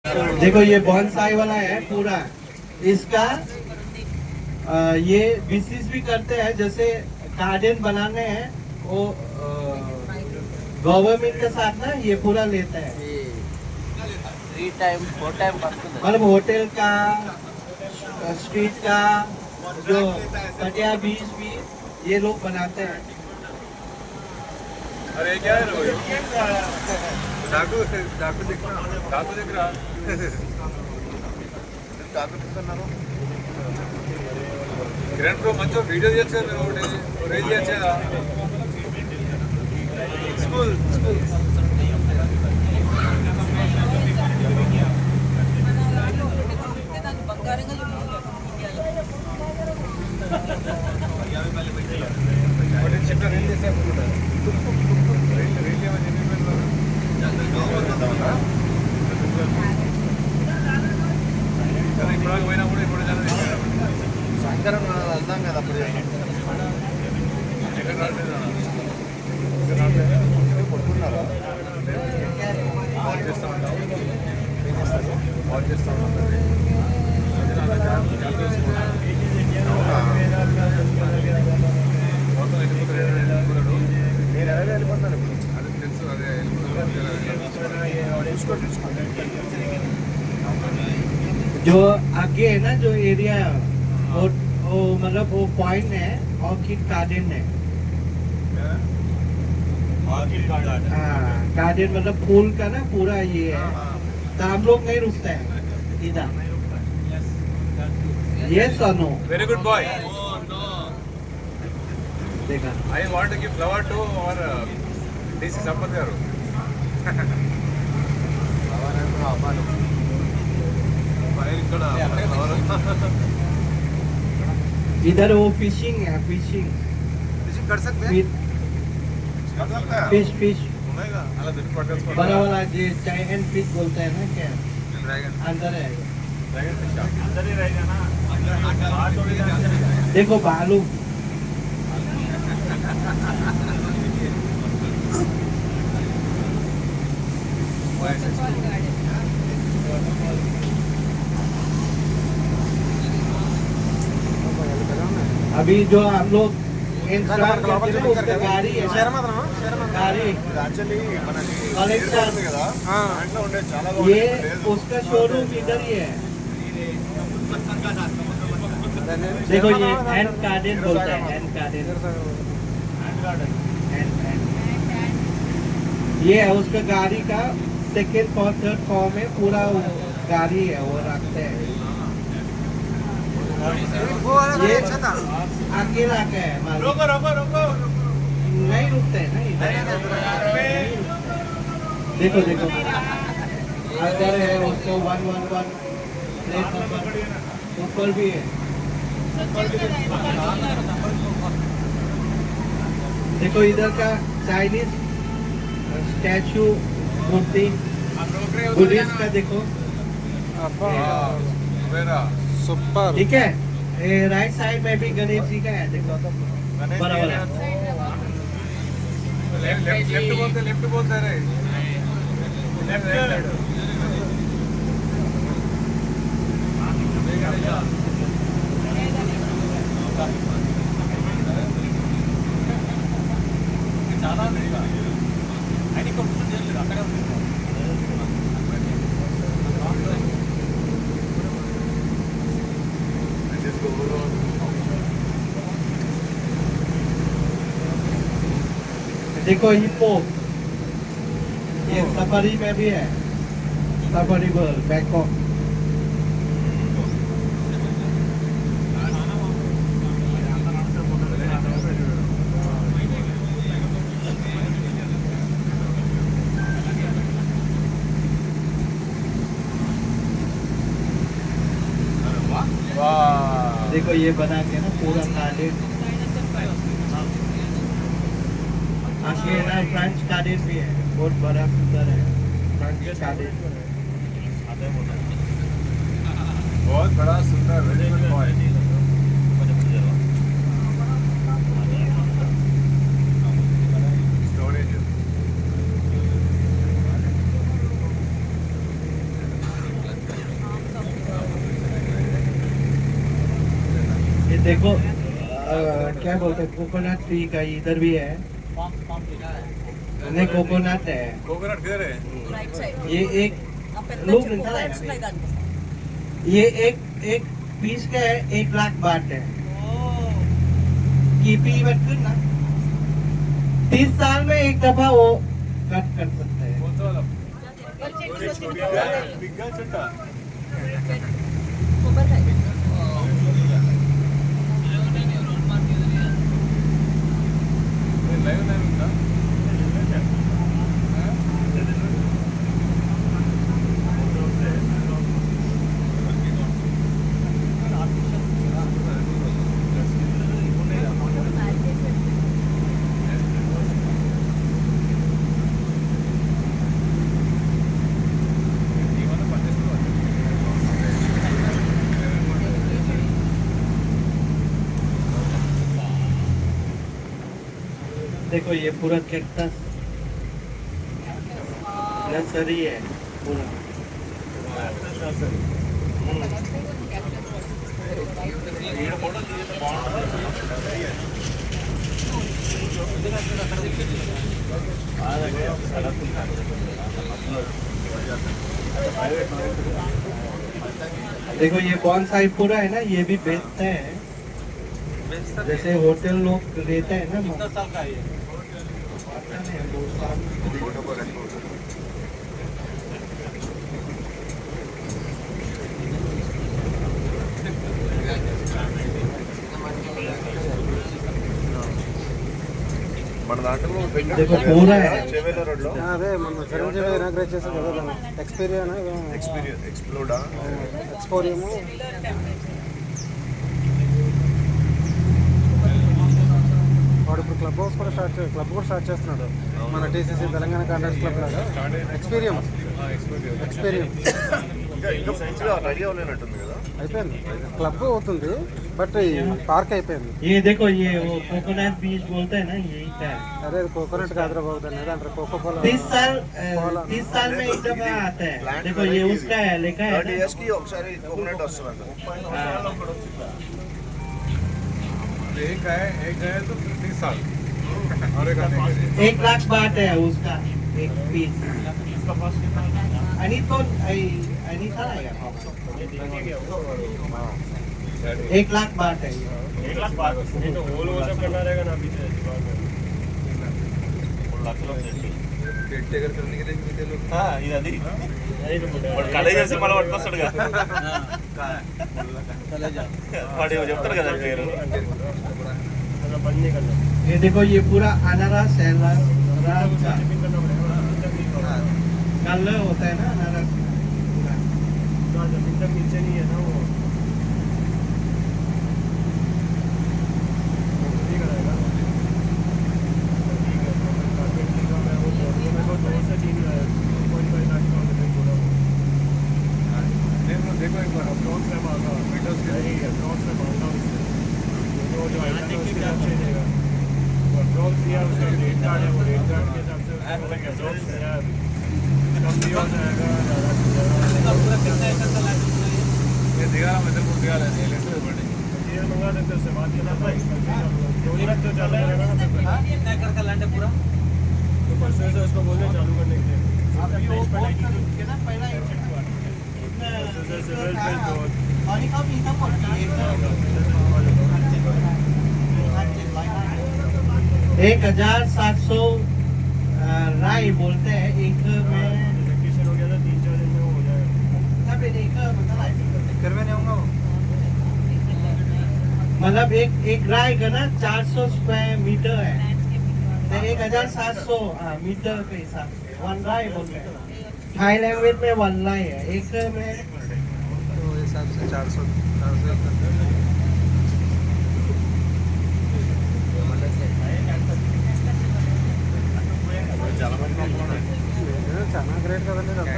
देखो ये बॉन्साई वाला है पूरा इसका ये बिजनेस भी करते हैं जैसे गार्डन बनाने हैं वो गवर्नमेंट के साथ ना ये पूरा लेता है 3 टाइम 4 टाइम पड़ता है। मतलब होटल का स्ट्रीट का जो कटिया बीच भी ये लोग बनाते हैं। अरे क्या है रोहित डाकू डाकू दिख रहा डाकू दिखना కిరణ్ బ్రో మంచి వీడియో చేశారు మీరు ఒకటి రీల్ చేశారా స్కూల్ చిన్న రీల్ చేశారు రీల్ ఏమని ఇప్పుడు పోయినా కూడా ఇప్పుడు సాయంకాలం వెళ్దాం కదా అప్పుడు కొట్టుకున్నారా వాచ్ చేస్తా ఉంటాం వాచ్ చేస్తా ఉంటాం నేను ఎలా వెళ్ళిపోతాను అది తెలుసు అదే जो आगे है ना जो एरिया वो मतलब वो पॉइंट है ऑर्किड गार्डन है। हाँ गार्डन मतलब फूल का ना पूरा ये है तो हम लोग नहीं रुकते हैं इधर। यस और नो वेरी गुड बॉय देखा I want to give flower to our DC Sampath garu. इधर वो फिशिंग है फिशिंग कर सकते हैं फिश फिश अला दिन पकड़ बड़ा वाला जो चाइनीज फिश बोलते हैं ना क्या ड्रैगन अंदर है ड्रैगन फिश अंदर ही रहेगा ना देखो भालू अभी जो हम लोग इंतजार करते हैं उसका गाड़ी है गाड़ी कलेक्टर ये उसका शोरूम इधर ही है। देखो ये हैंड गार्डन बोलते हैं हैंड गार्डन ये है उसका गाड़ी का सेकेंड और थर्ड फॉर्म में पूरा गाड़ी है वो रखते हैं। ये अकेला का है रोको रोको रोको नहीं रुकते हैं नहीं देखो देखो अंदर है उसको 111 प्लेट नंबर ऊपर भी है। देखो इधर का चाइनीज स्टैचू मूर्ति बुद्धिस्ट का देखो सुपर ठीक है। राइट साइड में भी गणेश जी का है देखो बड़ा वाला लेफ्ट बोलते रहे देखो हिप्पो ये सफारी में भी है सफारी वर्ल्ड बैंकॉक देखो ये बना के ना पूरा गार्डन आगे ना फ्रेंच गार्डन भी है बहुत बड़ा सुंदर है फ्रेंच गार्डन बहुत बड़ा सुंदर वेरी गुड बॉय स्टोरेज देखो क्या बोलते हैं कोकोनट ट्री का इधर भी है नहीं कोकोनट है कोकोनट किधर है? రైట్ సైడ్ ये एक ఆ పెద్ద लोग చెట్టు निकला है రైట్ अभी। సైడ్ దానికి ये एक पीस का है 1 लाख बात है की पी मत करना 30 साल में एक दफा वो कट कर सकते हैं कौन सा वाला? కొబ్బరికాయ बिग्गा चट्टा लाइव लाइव ఉందా? देखो ये पूरा कैक्टस नर्सरी है पूरा देखो ये बॉन्साई पूरा है ना ये भी बेचते हैं जैसे होटल लोग लेते हैं ना कितना साल का है ये? पता नहीं, 2 साल మన దాంట్లో देखो पूरा है చెవేల రోడ్లో అదే మన చిరంజీవి ఇనాగ్రేట్ చేశారు కదా ఎక్స్పీరియన్ ఎక్స్పీరియన్స్ ఎక్స్ప్లోడా ఎక్స్పోరియము వాడు ఇప్పుడు క్లబ్ హౌస్ కూడా క్లబ్ కూడా స్టార్ట్ చేస్తున్నాడు మన టీసీసీ తెలంగాణ కాంగ్రెస్ క్లబ్ లాగా ఎక్స్పీరియన్స్ ఇంకా పూర్తిగా రెడీ అవ్వలేనట్టుంది కదా అయిపోయింది క్లబ్ అవుతుంది బట్ ఈ పార్క్ అయిపోయింది ये देखो ये वो कोकोनट बीज बोलते हैं ना यही का है అదే కోకోనట్ కాదురా బాబు దాన్ని ఏదో అంటారు కోకో కోలా 30 साल में एक दफा आता है देखो ये उसका है लिखा है 30 ना? ఇయర్స్ కి ఒకసారి కోకోనట్ వస్తుందంట हाँ। एक है तो 30 साल और एक आने 1 लाख बात है उसका एक पीस आणि तो आणि था ना यार 1 लाख बात है ये। केट टेकर करने के लिए भी दे लो ఇది అది వాడు కలేజ్ చేసి మళ్ళీ పట్టుకొస్తాడుగా వాడు చెప్తాడు కదా పేరు ये देखो ये पूरा अनारस है रात का कलर होता है ना अनारस देखो एक बार ड्रोन से मारना मीटर्स के ड्रोन से मारना वो जो ड्रोन दिया उसका रेट कार्ड है वो रेट कार्ड के हिसाब से ड्रोन से कम भी हो जाएगा ये दिखा मैं तेरे को दिखा लेने ले बड़ी ये मंगा देते उससे बात करना थोड़ी वक्त तो चालू करेगा ना तो परसों से उसको बोलने चालू करने के लिए अभी वो पहला और ये कब इतना पड़ती है 1700 राय बोलते हैं एक में इलेक्ट्रिशियन हो गया था 3-4 दिन में वो हो जाएगा तब एक करवे नहीं होगा मतलब एक राय का ना 400 स्क्वायर मीटर है तो 1700 मीटर के हिसाब से 1 राय बोलते हैं थाई लैंग्वेज में 1 राय है एक में तो ये हिसाब से 400 చాలా గ్రేట్ కదండి ఇదంతా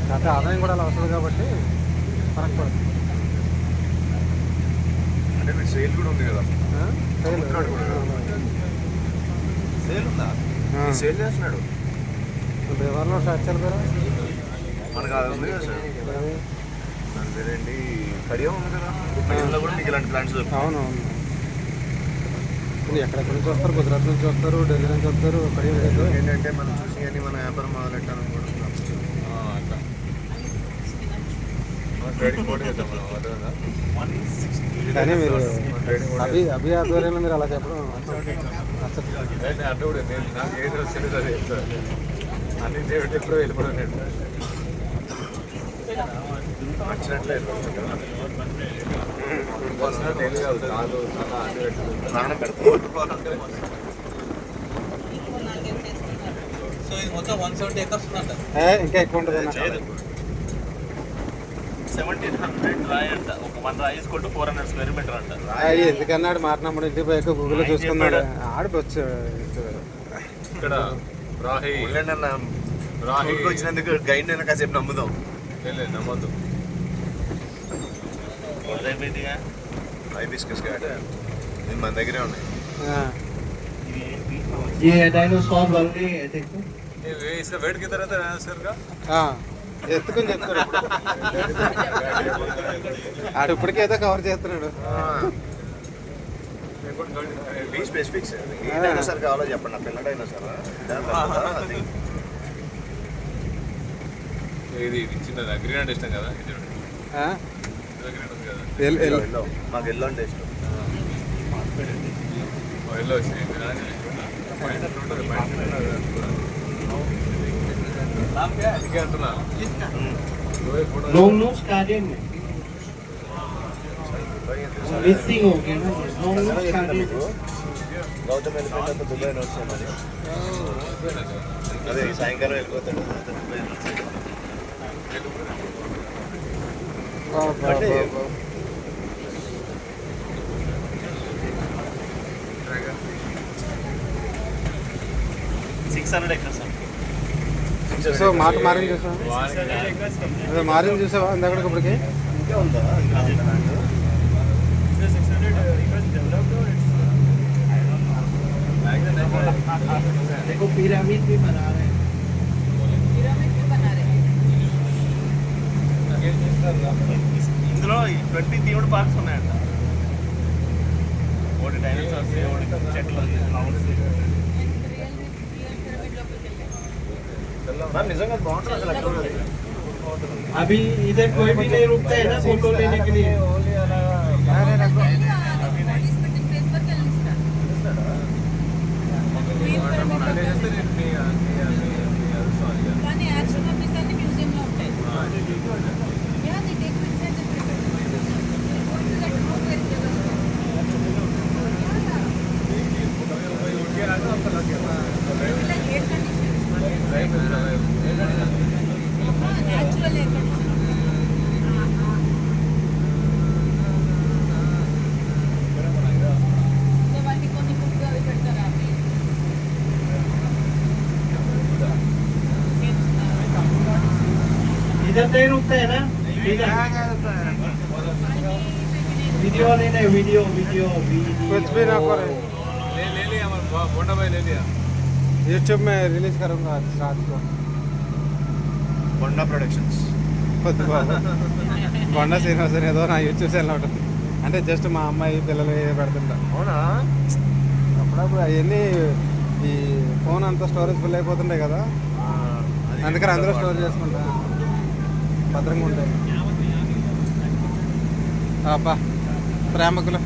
కాకపోతే ఆదాయం కూడా అలా వస్తుంది కాబట్టి ఫరక్ పడుతుంది అంటే మీ సేల్ కూడా ఉంది కదా సేల్ సేల్ ఉందా సేల్ చేస్తున్నాడు బేవార్లో స్టార్ట్ చేయాలి కదా మనకు అది ఉంది కదా సార్ అదేంటి కడియం ఉంది కదా కడియంలో కూడా మీకు ఇలాంటి ప్లాంట్స్ అవును అవును. ఎక్కడెక్కడ నుంచి వస్తారు, గుజరాత్ నుంచి వస్తారు, ఢిల్లీ నుంచి వస్తారు. ఏంటంటే మనం చూసి కానీ మన వ్యాపారం మొదలెట్టాలని కూడా అట్లా ట్రేడింగ్ కూడా చేద్దాం మనం అర్థమైందా? కానీ మీరు అభి ఆధ్వర్యంలో మీరు అలా చెప్పడం నేను అంటే కూడా నేను నాకు ఏది వచ్చింది సరే చెప్తాను. అన్ని డేవిడ్ ఎప్పుడో వెళ్ళిపోయాను నేను. నచ్చినట్లే పర్సనల్ డైలీ కాదు కాదు చాలా అన్ని ప్రాణం పెడతాం. సో ఇది మొత్తం 170 ఎకర్స్ ఉందంట. ఇంకా ఎక్కువ ఉంటుంది అన్న. 1700 రాయి అంట. ఒక 1 రాయి తీసుకుంటూ 400 స్క్వేర్ మీటర్ అంట. ఎందుకన్నాడు మాట నమ్ముడు ఇంటికి పోయాక గూగుల్లో చూసుకున్నాడు ఆడికి వచ్చాడు. ఇక్కడ రాహి అన్న రాహి వచ్చినందుకు గైడ్ అయినా కాసేపు నమ్ముదాం. లేదు నమ్మద్దు. హైబిస్కస్ గార్డ్ ఇది మన దగ్గరే ఉన్నాయి. ये डायनासोर वाले देखो इसका वेट कितना रहता है सर का? ఎత్తుకుని చెప్తాడు. ఆడు ఇప్పటికే ఏదో కవర్ చేస్తున్నాడు. బీ స్పెసిఫిక్స్ ఏ డైనోసార్ కావాలో చెప్పండి. నా పిల్ల డైనోసార్ అది ఇది చిన్నది గ్రీన్ అంటే ఇష్టం కదా? ఇది ఆ? గ్రీన్ ఉంది కదా? ఎల్లో మాకు ఎల్లో అంటే ఇష్టం. ఎల్లో వచ్చింది అందుకే అంటున్నా. लॉन्ग नोज गार्डन में मिसिंग हो गया ना लॉन्ग नोज गार्डन గౌతమ్ వెళ్ళిపోయినంత దుబాయ్ నోట్స్ మరి అదే సాయంకాలం వెళ్ళిపోతాడు దుబాయ్ నోట్స్. అంటే 600 ఎకర్స్. సో మాట మారింది చూసావా? అదే మారింది చూసావా ఇందాకడికి ఇప్పటికి? ఇంకా ఉందా? ఇంకా देखो पिरामिड भी बना रहे हैं पिरामिड भी बना रहे हैं. ఇందులో 20 థీమ్డ్ పార్క్స్ ఉన్నాయంట. ఒకటి డైనోసార్స్, ఒకటి చెట్లు, నిజంగా బాగుంటుంది అసలు. అక్కడ ఉన్నది अभी इधर कोई भी नहीं रुकता है ना फोटो लेने के लिए కానీ యాక్చువల్గా మీకు అన్ని మ్యూజియంలో ఉంటాయి. Yeah, they take pictures and natural air conditioning. So వాటికి కొన్ని ఫుడ్ అవి పెడతారా అవి? इधर नहीं रुकता है ना इधर वीडियो लेना है वीडियो वीडियो कुछ भी ना करे. ले लिया बोंडा भाई ले लिया. यूट्यूब में रिलीज करूंगा आज रात को. బొండా ప్రొడక్షన్స్. వద్దు బాబు. కొండ శ్రీనివాసన్ ఏదో నా యూట్యూబ్ ఛానల్ ఒకటి అంటే జస్ట్ మా అమ్మాయి పిల్లలు పెడుతుంటా. అవునా? అప్పుడప్పుడు అవన్నీ ఈ ఫోన్ అంతా స్టోరేజ్ ఫుల్ అయిపోతుంటాయి కదా, అందుకని అందరూ స్టోర్ చేసుకుంటా భద్రంగా ఉంటాయి. అబ్బా ప్రేమకులు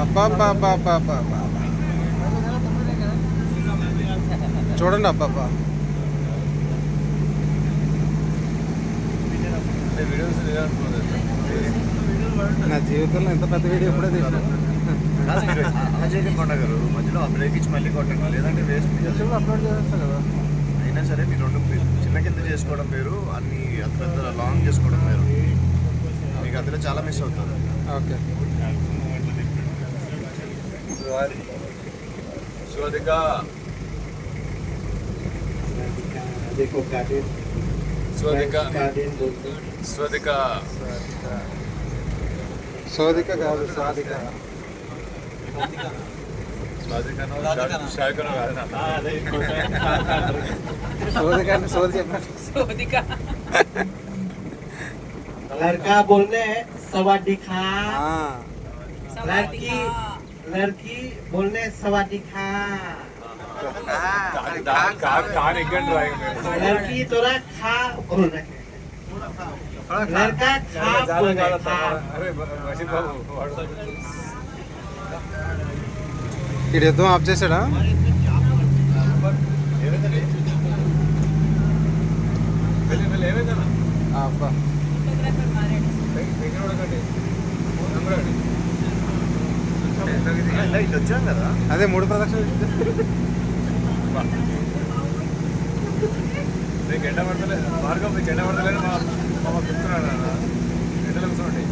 అబ్బా చూడండి అబ్బాబ్బా. నా జీవితంలో ఎంత పెద్ద వీడియో ఎప్పుడో తీసాను. అలా చేయడం కొండ గారు మధ్యలో బ్రేక్ ఇచ్చి మళ్ళీ కొట్టండి, లేదంటే వేస్ట్. అప్లోడ్ చేస్తాను కదా. అయినా సరే మీరు రెండు చిన్న కింద చేసుకోవడం వేరు, అన్ని అంత పెద్ద లాంగ్ చేసుకోవడం వేరు. మీకు అందులో చాలా మిస్ అవుతుంది. ఓకే శోధిక देखो गार्डन శోధిక गार्डन बोलते हैं శోధిక సోదిక కాదు సాధిక. సోది చెప్పినట్టు సోదిక लड़का बोलने सवादी खा సవాదికా लड़की बोलने सवादी खा लड़की थोड़ा खा बोलना है लड़का खा बोलने खा ఇటు యుద్ధం ఆఫ్ చేశాడా అబ్బా ఫోటోగ్రాఫర్ మారాడు ఇటు వచ్చాం కదా. అదే 3 ప్రదక్షిణలు గంట పడతలే మార్గం గంట పడతలేదు మా చెప్తున్నాడు గంటలు కూర్చోండి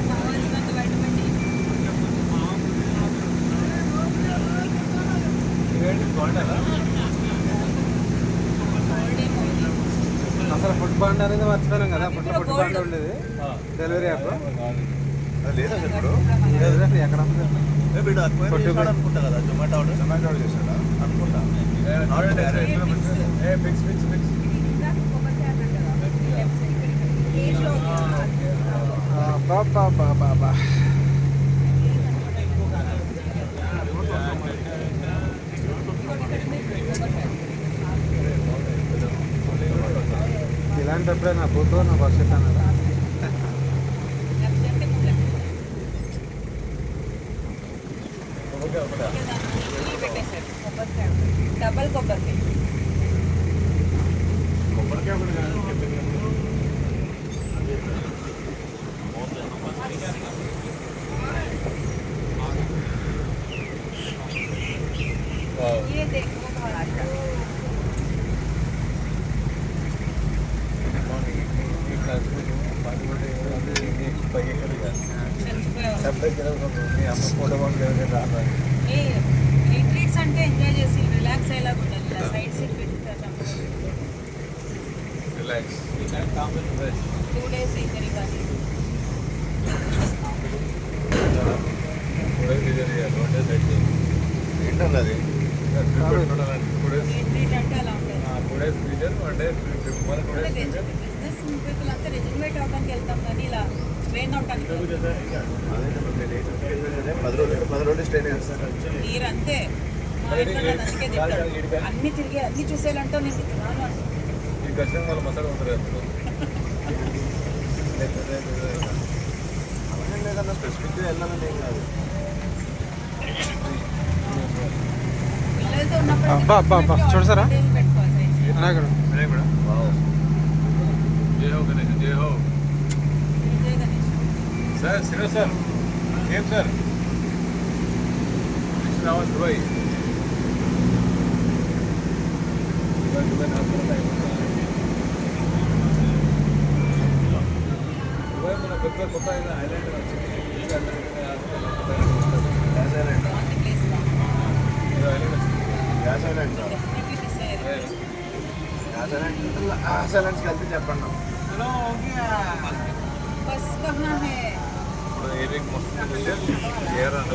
కావాల్సినంత వైటమిన్ డి బాగుంటారా అసలు ఫుడ్ బాండ్ అనేది మర్చిపోయాం కదా అప్పట్లో ఫుడ్ బాండ్ ఉండేది డెలివరీ యాప్ అది లేదు అసలు ఇప్పుడు. ఎక్కడ ఉంది? వీడు అనుకుంటా కదా, జొమాటో ఆర్డర్ చేశాడా అనుకుంటా. ఫిక్స్ ఫిక్స్ ఫిక్స్ బాబా ఇలాంటప్పుడే నా బుద్ధో నా భవిష్యత్తు అన్నారా డబల్ కొబ్బరి ये देखो बहुत अच्छा రిట్రీట్స్ అంటే ఎంజాయ్ చేసి రిలాక్స్ అయ్యేలాగా ఉండాలి ఇలా సైడ్ సీట్ పెట్టుకుంటాం రిలాక్స్ 2 days ఇద్దరి కానీ ఏంటన్నది అది? రిట్రీట్ అంటే అలా ఉంటుంది అంటే బిజినెస్ పీపుల్ అంతా రెజ్యూమేట్ అవడానికి వెళ్తాం కానీ ఇలా ట్రైన్ అవడానికి అదే 10 రోజులు స్టే చేస్తాను. మీరంతే మా ఇంట్లో నన్ను అందుకే తింటాడు అన్ని తిరిగి అన్ని చూసేయాలంటే నేను ఇది రాను అంటే ఈ కష్టం వాళ్ళ మసాలా ఉంటుంది అవన్నీ లేదన్నా, స్పెసిఫిక్గా వెళ్ళాలని ఏం కాదు. పిల్లలతో ఉన్నప్పుడు అబ్బా, అబ్బా, అబ్బా, చూడసారా? పెట్టుకోవాలి అక్కడ అదే కూడా వావ్. జై హో గణేష్ జై హో విజయ్ గణేష్ సార్ సిరోజ్ సార్ ఏం సార్ రావాలి దుబాయ్ దుబాయ్ నాకు దుబాయ్ మన కొత్త ఐలాండ్ వచ్చింది గ్యాస్ ఐలాండ్. బాగుంది ప్లేస్ ఐలాండ్ వచ్చింది గ్యాస్ ఐలాండ్ రా. Definitely desire gas island. Gas ఐలాండ్స్కి వెళ్తే చెప్పండి నాకు. चलो हो गया बस कहाँ है ఇప్పుడు ఏరియా మొత్తం